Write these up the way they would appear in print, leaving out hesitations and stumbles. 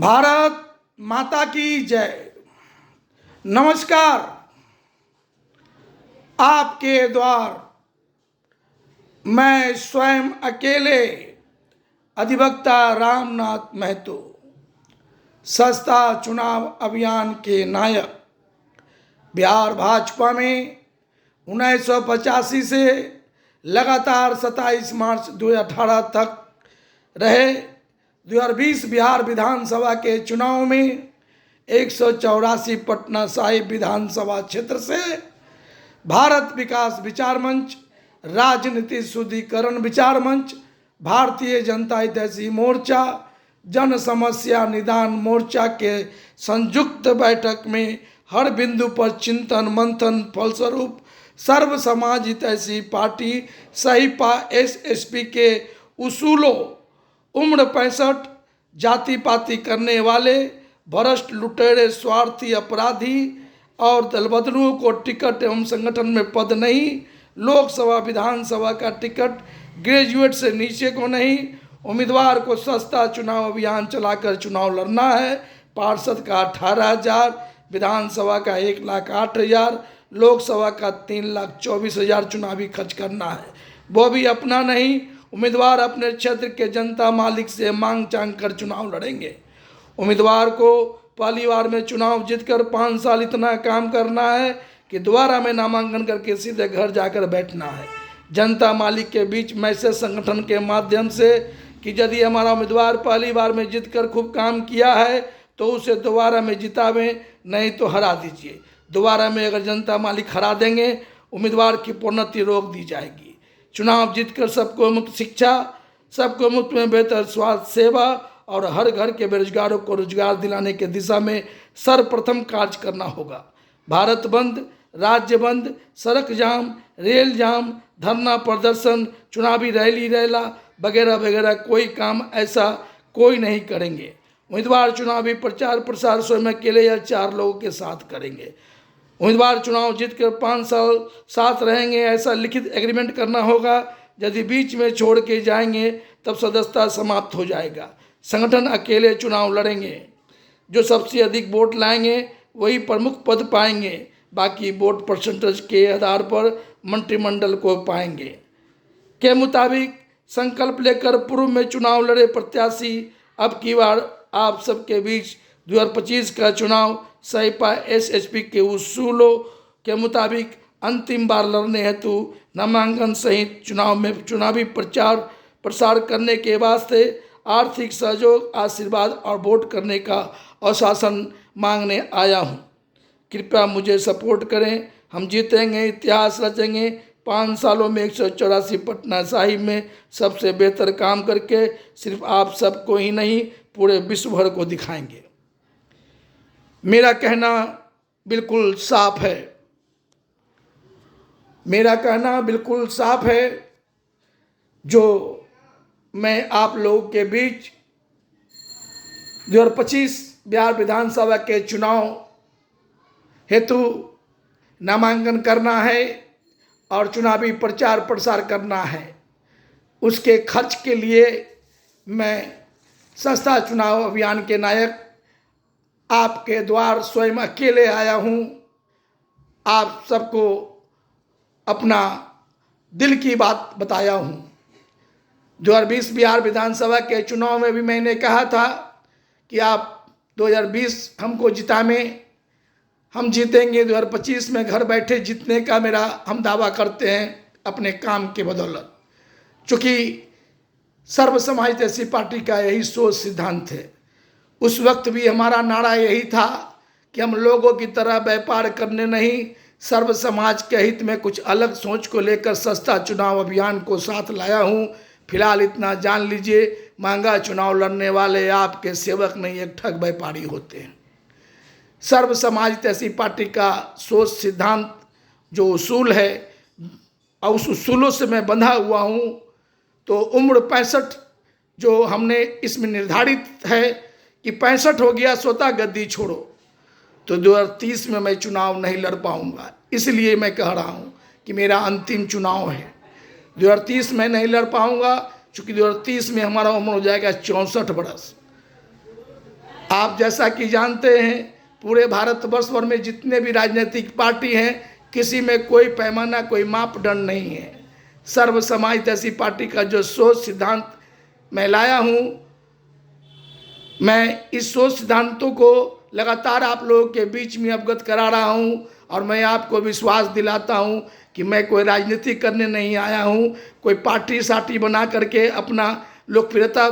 भारत माता की जय। नमस्कार। आपके द्वार मैं स्वयं अकेले अधिवक्ता रामनाथ महतो, सस्ता चुनाव अभियान के नायक। बिहार भाजपा में 1985 से लगातार 27 मार्च 2018 तक रहे। 2020 बिहार विधानसभा के चुनाव में 184 पटना साहिब विधानसभा क्षेत्र से भारत विकास विचार मंच, राजनीति शुद्धिकरण विचार मंच, भारतीय जनता हितैषी मोर्चा, जन समस्या निदान मोर्चा के संयुक्त बैठक में हर बिंदु पर चिंतन मंथन फलस्वरूप सर्व समाज हितैषी पार्टी सहिपा एसएसपी के उसूलों, उम्र 65, जाति पाति करने वाले भ्रष्ट लुटेरे स्वार्थी अपराधी और दलबदलुओं को टिकट एवं संगठन में पद नहीं, लोकसभा विधानसभा का टिकट ग्रेजुएट से नीचे को नहीं, उम्मीदवार को सस्ता चुनाव अभियान चलाकर चुनाव लड़ना है। पार्षद का 18,000, विधानसभा का 1,08,000, लोकसभा का 3,24,000 चुनावी खर्च करना है। वो भी अपना नहीं, उम्मीदवार अपने क्षेत्र के जनता मालिक से मांग चांग कर चुनाव लड़ेंगे। उम्मीदवार को पहली बार में चुनाव जीतकर 5 साल इतना काम करना है कि दोबारा में नामांकन करके सीधे घर जाकर बैठना है। जनता मालिक के बीच मैसेज संगठन के माध्यम से कि यदि हमारा उम्मीदवार पहली बार में जीतकर खूब काम किया है तो उसे दोबारा में जितावें, नहीं तो हरा दीजिए। दोबारा में अगर जनता मालिक हरा देंगे, उम्मीदवार की प्रोन्नति रोक दी जाएगी। चुनाव जीतकर सबको मुफ्त शिक्षा, सबको मुफ्त में बेहतर स्वास्थ्य सेवा और हर घर के बेरोजगारों को रोजगार दिलाने की दिशा में सर्वप्रथम कार्य करना होगा। भारत बंद, राज्य बंद, सड़क जाम, रेल जाम, धरना प्रदर्शन, चुनावी रैली रैला वगैरह वगैरह कोई काम ऐसा कोई नहीं करेंगे। उम्मीदवार चुनावी प्रचार प्रसार स्वयं अकेले या 4 लोगों के साथ करेंगे। उम्मीदवार चुनाव जीतकर 5 साल साथ रहेंगे, ऐसा लिखित एग्रीमेंट करना होगा। यदि बीच में छोड़ के जाएंगे तब सदस्यता समाप्त हो जाएगा। संगठन अकेले चुनाव लड़ेंगे, जो सबसे अधिक वोट लाएंगे वही प्रमुख पद पाएंगे। बाकी वोट परसेंटेज के आधार पर मंत्रिमंडल को पाएंगे। के मुताबिक संकल्प लेकर पूर्व में चुनाव लड़े प्रत्याशी अब की बार आप सबके बीच 2025 का चुनाव सहिपा एसएसपी के उसूलों के मुताबिक अंतिम बार लड़ने हेतु नामांकन सहित चुनाव में चुनावी प्रचार प्रसार करने के वास्ते आर्थिक सहयोग, आशीर्वाद और वोट करने का आश्वासन मांगने आया हूं। कृपया मुझे सपोर्ट करें। हम जीतेंगे, इतिहास रचेंगे। 5 सालों में 184 पटना साहिब में सबसे बेहतर काम करके सिर्फ आप सबको ही नहीं पूरे विश्व भर को दिखाएंगे। मेरा कहना बिल्कुल साफ है। मेरा कहना बिल्कुल साफ है, जो मैं आप लोगों के बीच 2025 बिहार विधानसभा के चुनाव हेतु नामांकन करना है और चुनावी प्रचार प्रसार करना है। उसके खर्च के लिए मैं सस्ता चुनाव अभियान के नायक आपके द्वार स्वयं अकेले आया हूं। आप सबको अपना दिल की बात बताया हूं। 2020 बिहार विधानसभा के चुनाव में भी मैंने कहा था कि आप 2020 हमको जितावें, हम जीतेंगे। 2025 में घर बैठे जीतने का मेरा हम दावा करते हैं अपने काम के बदौलत। चूँकि सर्व समाज हितैषी पार्टी का यही सोच सिद्धांत है। उस वक्त भी हमारा नारा यही था कि हम लोगों की तरह व्यापार करने नहीं, सर्व समाज के हित में कुछ अलग सोच को लेकर सस्ता चुनाव अभियान को साथ लाया हूं। फिलहाल इतना जान लीजिए, महंगा चुनाव लड़ने वाले आपके सेवक नहीं, एक ठग व्यापारी होते हैं। सर्व समाज हितैषी पार्टी का सोच सिद्धांत जो उसूल है और उस उसूलों से मैं बंधा हुआ हूँ। तो उम्र 65 जो हमने इसमें निर्धारित है कि 65 हो गया स्वतः गद्दी छोड़ो, तो 2030 में मैं चुनाव नहीं लड़ पाऊंगा। इसलिए मैं कह रहा हूं कि मेरा अंतिम चुनाव है। 2030 में नहीं लड़ पाऊंगा, चूँकि 2030 में हमारा उम्र हो जाएगा 64 बरस। आप जैसा कि जानते हैं, पूरे भारतवर्ष भर में जितने भी राजनीतिक पार्टी हैं, किसी में कोई पैमाना, कोई मापदंड नहीं है। सर्व समाज ऐसी पार्टी का जो सोच सिद्धांत मैं लाया हूँ, मैं इस सोच सिद्धांतों को लगातार आप लोगों के बीच में अवगत करा रहा हूँ और मैं आपको विश्वास दिलाता हूँ कि मैं कोई राजनीति करने नहीं आया हूँ, कोई पार्टी साटी बना करके अपना लोकप्रियता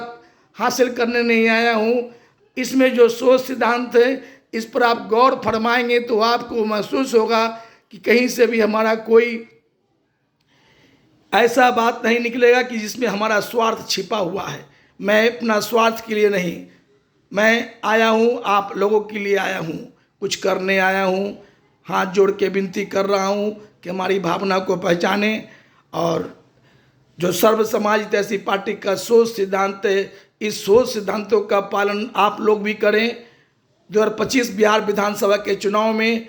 हासिल करने नहीं आया हूँ। इसमें जो सोच सिद्धांत है, इस पर आप गौर फरमाएंगे तो आपको महसूस होगा कि कहीं से भी हमारा कोई ऐसा बात नहीं निकलेगा कि जिसमें हमारा स्वार्थ छिपा हुआ है। मैं अपना स्वार्थ के लिए नहीं, मैं आया हूँ, आप लोगों के लिए आया हूँ, कुछ करने आया हूँ। हाथ जोड़ के विनती कर रहा हूँ कि हमारी भावना को पहचाने और जो सर्व समाज ऐसी पार्टी का सोच सिद्धांत है, इस सोच सिद्धांतों का पालन आप लोग भी करें। 2025 बिहार विधानसभा के चुनाव में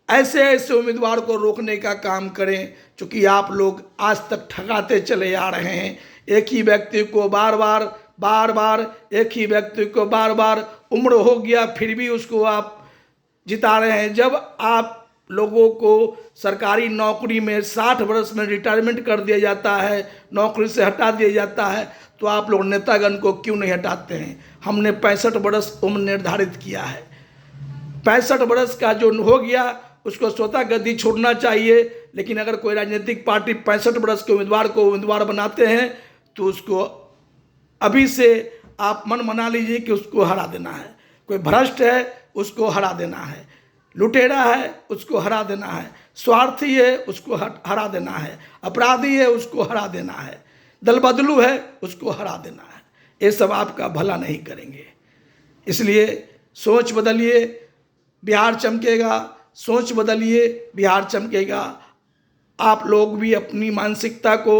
ऐसे ऐसे उम्मीदवार को रोकने का काम करें, क्योंकि आप लोग आज तक ठगाते चले आ रहे हैं। एक ही व्यक्ति को बार बार एक ही व्यक्ति को बार बार उम्र हो गया फिर भी उसको आप जिता रहे हैं। जब आप लोगों को सरकारी नौकरी में 60 वर्ष में रिटायरमेंट कर दिया जाता है, नौकरी से हटा दिया जाता है, तो आप लोग नेतागण को क्यों नहीं हटाते हैं? हमने 65 वर्ष उम्र निर्धारित किया है। 65 वर्ष का जो हो गया उसको स्वतः गद्दी छोड़ना चाहिए। लेकिन अगर कोई राजनीतिक पार्टी 65 वर्ष के उम्मीदवार को उम्मीदवार बनाते हैं तो उसको अभी से आप मन बना लीजिए कि उसको हरा देना है। कोई भ्रष्ट है उसको हरा देना है, लुटेरा है उसको हरा देना है, स्वार्थी है उसको हरा देना है, अपराधी है उसको हरा देना है, दल बदलू है उसको हरा देना है। ये सब आपका भला नहीं करेंगे। इसलिए सोच बदलिए, बिहार चमकेगा। सोच बदलिए, बिहार चमकेगा। आप लोग भी अपनी मानसिकता को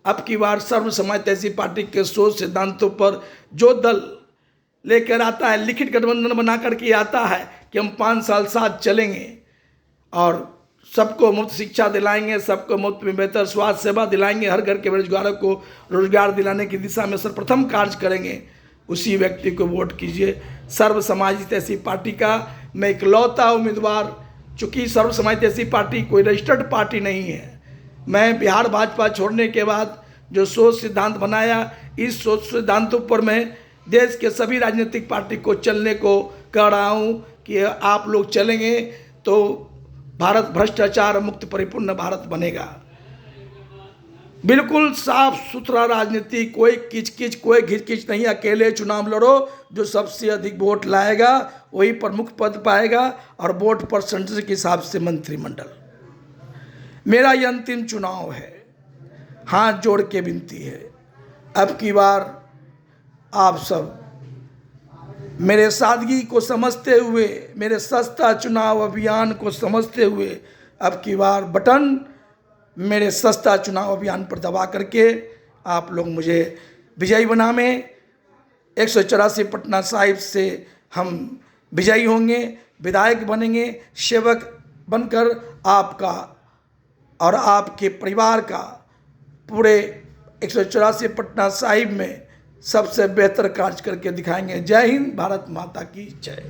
अब की बार सर्व समाज ऐसी पार्टी के सोच सिद्धांतों पर जो दल लेकर आता है, लिखित गठबंधन बना करके आता है कि हम 5 साल साथ चलेंगे और सबको मुफ्त शिक्षा दिलाएंगे, सबको मुफ्त में बेहतर स्वास्थ्य सेवा दिलाएंगे, हर घर के बेरोजगारों को रोजगार दिलाने की दिशा में सर्वप्रथम कार्य करेंगे, उसी व्यक्ति को वोट कीजिए। सर्व समाज ऐसी पार्टी का मैं इकलौता उम्मीदवार, चूँकि सर्व समाज ऐसी पार्टी कोई रजिस्टर्ड पार्टी नहीं है। मैं बिहार भाजपा छोड़ने के बाद जो सोच सिद्धांत बनाया, इस सोच सिद्धांतों पर मैं देश के सभी राजनीतिक पार्टी को चलने को कह रहा हूँ कि आप लोग चलेंगे तो भारत भ्रष्टाचार मुक्त परिपूर्ण भारत बनेगा। बिल्कुल साफ सुथरा राजनीति, कोई किचकिच कोई घिचकिच नहीं। अकेले चुनाव लड़ो, जो सबसे अधिक वोट लाएगा वही प्रमुख पद पाएगा और वोट परसेंटेज के हिसाब से मंत्रिमंडल। मेरा ये अंतिम चुनाव है। हाथ जोड़ के विनती है, अब की बार आप सब मेरे सादगी को समझते हुए, मेरे सस्ता चुनाव अभियान को समझते हुए, अब की बार बटन मेरे सस्ता चुनाव अभियान पर दबा करके आप लोग मुझे विजयी बनावें। 184 पटना साहिब से हम विजयी होंगे, विधायक बनेंगे, सेवक बनकर आपका और आपके परिवार का पूरे 184 पटना साहिब में सबसे बेहतर कार्य करके दिखाएंगे। जय हिंद, भारत माता की जय।